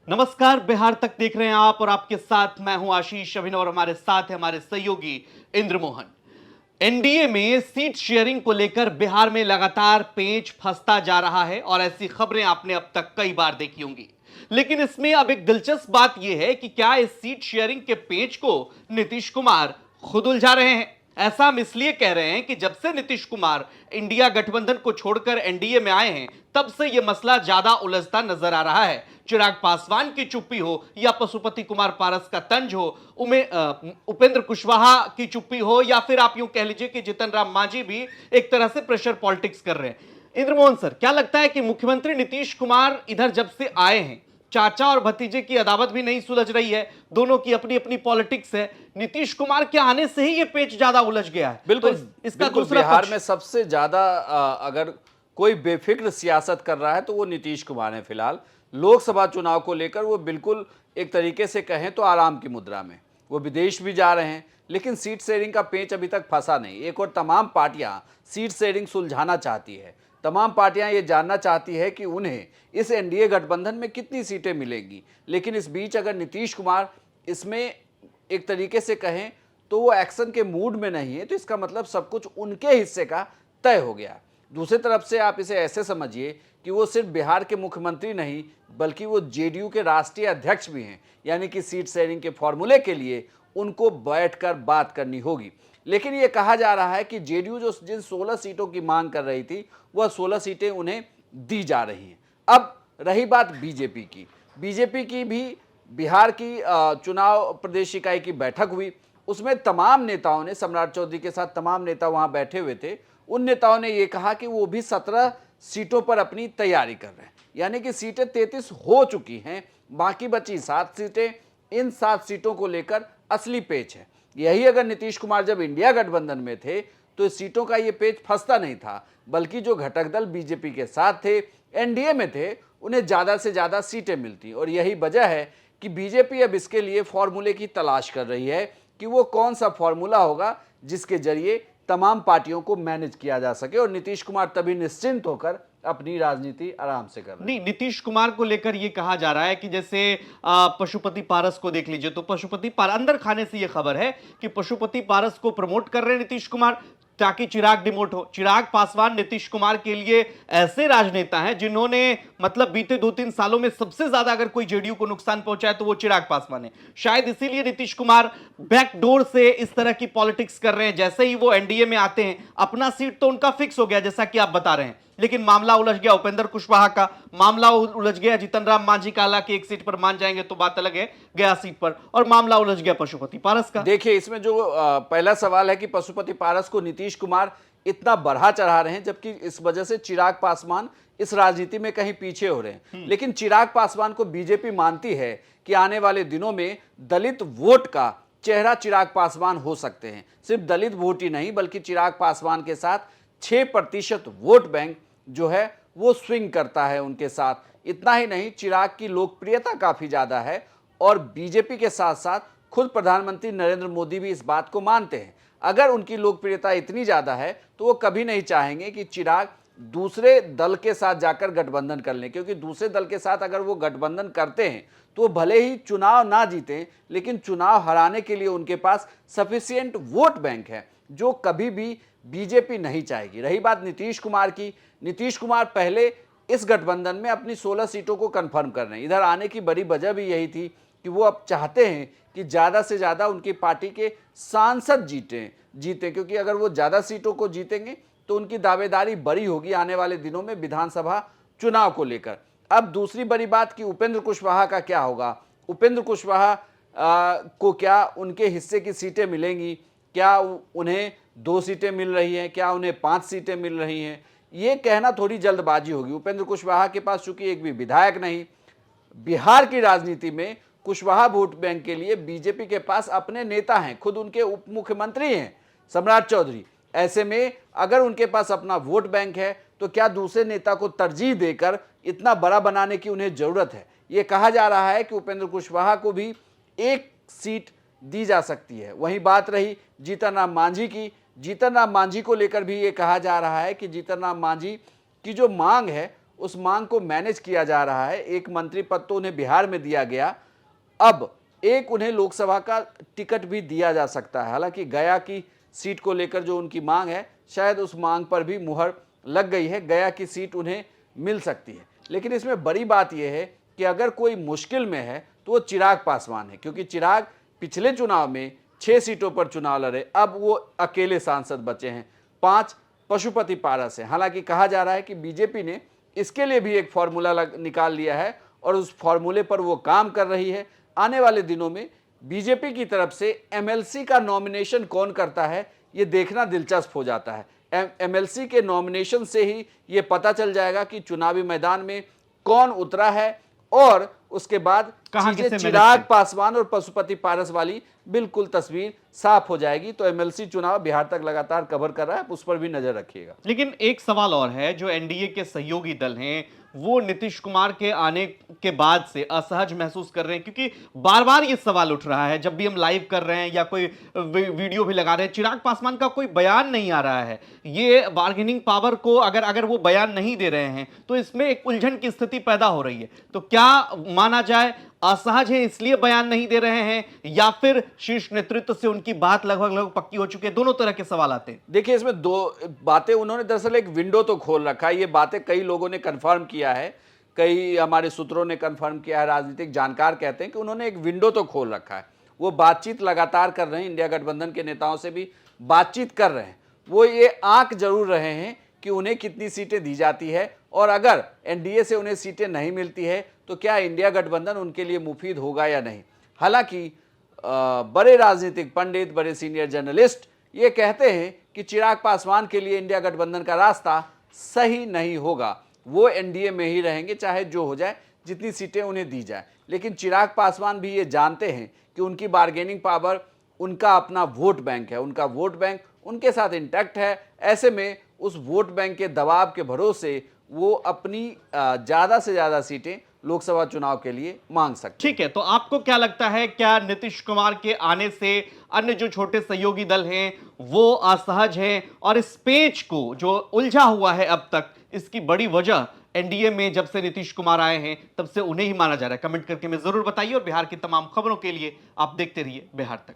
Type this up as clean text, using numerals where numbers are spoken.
नमस्कार, बिहार तक देख रहे हैं आप और आपके साथ मैं हूं आशीष अभिनव और हमारे साथ है हमारे सहयोगी इंद्रमोहन। एनडीए में सीट शेयरिंग को लेकर बिहार में लगातार पेंच फंसता जा रहा है और ऐसी खबरें आपने अब तक कई बार देखी होंगी। लेकिन इसमें अब एक दिलचस्प बात यह है कि क्या इस सीट शेयरिंग के पेंच को नीतीश कुमार खुद उलझा रहे हैं। ऐसा हम इसलिए कह रहे हैं कि जब से नीतीश कुमार इंडिया गठबंधन को छोड़कर एनडीए में आए हैं तब से यह मसला ज्यादा उलझता नजर आ रहा है। चिराग पासवान की चुप्पी हो या पशुपति कुमार पारस का तंज हो, उपेंद्र कुशवाहा की चुप्पी हो या फिर आप यूं कह लीजिए कि जीतन राम मांझी भी एक तरह से प्रेशर पॉलिटिक्स कर रहे हैं। इंद्रमोहन सर, क्या लगता है कि मुख्यमंत्री नीतीश कुमार इधर जब से आए हैं, चाचा और भतीजे की अदावत भी नहीं सुलझ रही है, दोनों की अपनी अपनी पॉलिटिक्स है। नीतीश कुमार के आने से ही ये पेच ज्यादा उलझ गया है। बिल्कुल तो इसका बिल्कुल दूसरा बिहार पक्ष। में सबसे ज्यादा अगर कोई बेफिक्र सियासत कर रहा है तो वो नीतीश कुमार है। फिलहाल लोकसभा चुनाव को लेकर वो बिल्कुल एक तरीके से कहें तो आराम की मुद्रा में। वो विदेश भी जा रहे हैं लेकिन सीट शेयरिंग का पेंच अभी तक फंसा नहीं। एक और तमाम पार्टियां सीट शेयरिंग सुलझाना चाहती है। तमाम पार्टियां ये जानना चाहती है कि उन्हें इस एनडीए गठबंधन में कितनी सीटें मिलेंगी। लेकिन इस बीच अगर नीतीश कुमार इसमें एक तरीके से कहें तो वो एक्शन के मूड में नहीं है, तो इसका मतलब सब कुछ उनके हिस्से का तय हो गया। दूसरी तरफ से आप इसे ऐसे समझिए कि वो सिर्फ बिहार के मुख्यमंत्री नहीं बल्कि वो जेडीयू के राष्ट्रीय अध्यक्ष भी हैं। यानी कि सीट शेयरिंग के फॉर्मूले के लिए उनको बैठकर बात करनी होगी। लेकिन ये कहा जा रहा है कि जेडीयू जो जिन 16 सीटों की मांग कर रही थी वह 16 सीटें उन्हें दी जा रही हैं। अब रही बात बीजेपी की भी बिहार की चुनाव प्रदेश इकाई की बैठक हुई। उसमें तमाम नेताओं ने, सम्राट चौधरी के साथ तमाम नेता वहां बैठे हुए थे। उन नेताओं ने यह कहा कि वो भी 17 सीटों पर अपनी तैयारी कर रहे हैं। यानी कि सीटें 33 हो चुकी हैं, बाकी बची 7 सीटें। इन 7 सीटों को लेकर असली पेच है। यही अगर नीतीश कुमार जब इंडिया गठबंधन में थे तो इस सीटों का ये पेच फंसता नहीं था, बल्कि जो घटक दल बीजेपी के साथ थे, एनडीए में थे, उन्हें ज्यादा से ज्यादा सीटें मिलती। और यही वजह है कि बीजेपी अब इसके लिए फॉर्मूले की तलाश कर रही है कि वो कौन सा फॉर्मूला होगा जिसके जरिए तमाम पार्टियों को मैनेज किया जा सके। और नीतीश कुमार तभी निश्चिंत होकर अपनी राजनीति आराम से कर रहे हैं। नहीं, नीतीश कुमार को लेकर यह कहा जा रहा है कि जैसे पशुपति पारस को देख लीजिए, तो पशुपति पारस अंदर खाने से यह खबर है कि पशुपति पारस को प्रमोट कर रहे हैं नीतीश कुमार ताकि चिराग डिमोट हो। चिराग पासवान नीतीश कुमार के लिए ऐसे राजनेता हैं जिन्होंने मतलब बीते 2-3 सालों में सबसे ज्यादा अगर कोई जेडीयू को नुकसान पहुंचाया तो वो चिराग पासवान है। शायद इसीलिए नीतीश कुमार बैकडोर से इस तरह की पॉलिटिक्स कर रहे हैं। जैसे ही वो एनडीए में आते हैं अपना सीट तो उनका फिक्स हो गया जैसा कि आप बता रहे हैं, लेकिन मामला उलझ गया उपेंद्र कुशवाहा का, मामला उलझ गया जीतन राम मांझी का, हालांकि एक सीट पर मान जाएंगे तो बात अलग है, गया सीट पर, और मामला उलझ गया पशुपति पारस का। देखिए, इसमें जो पहला सवाल है कि पशुपति पारस को नीतीश कुमार इतना बढ़ा चढ़ा रहे हैं, जबकि इस वजह से चिराग पासवान इस राजनीति में कहीं पीछे हो रहे हैं। लेकिन चिराग पासवान को बीजेपी मानती है कि आने वाले दिनों में दलित वोट का चेहरा चिराग पासवान हो सकते हैं। सिर्फ दलित वोट ही नहीं बल्कि चिराग पासवान के साथ 6% वोट बैंक जो है वो स्विंग करता है उनके साथ। इतना ही नहीं, चिराग की लोकप्रियता काफी ज्यादा है और बीजेपी के साथ साथ खुद प्रधानमंत्री नरेंद्र मोदी भी इस बात को मानते हैं। अगर उनकी लोकप्रियता इतनी ज्यादा है तो वो कभी नहीं चाहेंगे कि चिराग दूसरे दल के साथ जाकर गठबंधन कर लें, क्योंकि दूसरे दल के साथ अगर वो गठबंधन करते हैं तो भले ही चुनाव ना जीतें लेकिन चुनाव हराने के लिए उनके पास सफिशिएंट वोट बैंक है, जो कभी भी बीजेपी नहीं चाहेगी। रही बात नीतीश कुमार की, नीतीश कुमार पहले इस गठबंधन में अपनी 16 सीटों को कंफर्म कर रहे हैं। इधर आने की बड़ी वजह भी यही थी कि वो अब चाहते हैं कि ज़्यादा से ज़्यादा उनकी पार्टी के सांसद जीतें, क्योंकि अगर वो ज़्यादा सीटों को जीतेंगे तो उनकी दावेदारी बड़ी होगी आने वाले दिनों में विधानसभा चुनाव को लेकर। अब दूसरी बड़ी बात कि उपेंद्र कुशवाहा का क्या होगा। उपेंद्र कुशवाहा को क्या उनके हिस्से की सीटें मिलेंगी, क्या उन्हें 2 सीटें मिल रही हैं, क्या उन्हें 5 सीटें मिल रही हैं, ये कहना थोड़ी जल्दबाजी होगी। उपेंद्र कुशवाहा के पास चूंकि एक भी विधायक नहीं, बिहार की राजनीति में कुशवाहा वोट बैंक के लिए बीजेपी के पास अपने नेता हैं, खुद उनके उप मुख्यमंत्री हैं सम्राट चौधरी। ऐसे में अगर उनके पास अपना वोट बैंक है तो क्या दूसरे नेता को तरजीह देकर इतना बड़ा बनाने की उन्हें जरूरत है। यह कहा जा रहा है कि उपेंद्र कुशवाहा को भी 1 सीट दी जा सकती है। वहीं बात रही जीतन राम मांझी की, जीतन राम मांझी को लेकर भी ये कहा जा रहा है कि जीतन राम मांझी की जो मांग है उस मांग को मैनेज किया जा रहा है। एक मंत्री पद तो उन्हें बिहार में दिया गया, अब एक उन्हें लोकसभा का टिकट भी दिया जा सकता है। हालांकि गया की सीट को लेकर जो उनकी मांग है, शायद उस मांग पर भी मुहर लग गई है, गया की सीट उन्हें मिल सकती है। लेकिन इसमें बड़ी बात यह है कि अगर कोई मुश्किल में है तो वो चिराग पासवान है, क्योंकि चिराग पिछले चुनाव में 6 सीटों पर चुनाव लड़े, अब वो अकेले सांसद बचे हैं, 5 पशुपति पारस है। हालांकि कहा जा रहा है कि बीजेपी ने इसके लिए भी एक फॉर्मूला निकाल लिया है और उस फॉर्मूले पर वो काम कर रही है। आने वाले दिनों में बीजेपी की तरफ से एमएलसी का नॉमिनेशन कौन करता है, ये देखना दिलचस्प हो जाता है। एमएलसी के नॉमिनेशन से ही ये पता चल जाएगा कि चुनावी मैदान में कौन उतरा है और उसके बाद चीजें चिराग पासवान और पशुपति पारस वाली बिल्कुल तस्वीर साफ हो जाएगी। तो एमएलसी चुनाव बिहार तक लगातार कवर कर रहा है, उस पर भी नजर रखिएगा। लेकिन एक सवाल और है, जो एनडीए के सहयोगी दल हैं वो नीतीश कुमार के आने के बाद से असहज महसूस कर रहे हैं, क्योंकि बार बार ये सवाल उठ रहा है, जब भी हम लाइव कर रहे हैं या कोई वीडियो भी लगा रहे हैं, चिराग पासवान का कोई बयान नहीं आ रहा है। ये बार्गेनिंग पावर को अगर वो बयान नहीं दे रहे हैं तो इसमें एक उलझन की स्थिति पैदा हो रही है। तो क्या माना जाए असहज है इसलिए बयान नहीं दे रहे हैं, या फिर शीर्ष नेतृत्व से उनकी बात लगभग पक्की हो चुकी है? दोनों तरह के सवाल आते हैं। देखिए, इसमें दो बातें, उन्होंने दरअसल एक विंडो तो खोल रखा है। ये बातें कई लोगों ने कंफर्म किया है, कई हमारे सूत्रों ने कंफर्म किया है, राजनीतिक जानकार कहते हैं कि उन्होंने एक विंडो तो खोल रखा है। वो बातचीत लगातार कर रहे हैं, इंडिया गठबंधन के नेताओं से भी बातचीत कर रहे हैं। वो ये आंक जरूर रहे हैं कि उन्हें कितनी सीटें दी जाती है, और अगर एनडीए से उन्हें सीटें नहीं मिलती है तो क्या इंडिया गठबंधन उनके लिए मुफीद होगा या नहीं। हालांकि बड़े राजनीतिक पंडित, बड़े सीनियर जर्नलिस्ट ये कहते हैं कि चिराग पासवान के लिए इंडिया गठबंधन का रास्ता सही नहीं होगा। वो एनडीए में ही रहेंगे, चाहे जो हो जाए, जितनी सीटें उन्हें दी जाए। लेकिन चिराग पासवान भी ये जानते हैं कि उनकी बार्गेनिंग पावर, उनका अपना वोट बैंक है, उनका वोट बैंक उनके साथ इंटैक्ट है। ऐसे में उस वोट बैंक के दबाव के भरोसे वो अपनी ज़्यादा से ज़्यादा सीटें लोकसभा चुनाव के लिए मांग सकते हैं। ठीक है, तो आपको क्या लगता है, क्या नीतीश कुमार के आने से अन्य जो छोटे सहयोगी दल हैं वो असहज हैं, और इस पेच को जो उलझा हुआ है अब तक, इसकी बड़ी वजह एनडीए में जब से नीतीश कुमार आए हैं तब से उन्हें ही माना जा रहा है? कमेंट करके में जरूर बताइए, और बिहार की तमाम खबरों के लिए आप देखते रहिए बिहार तक।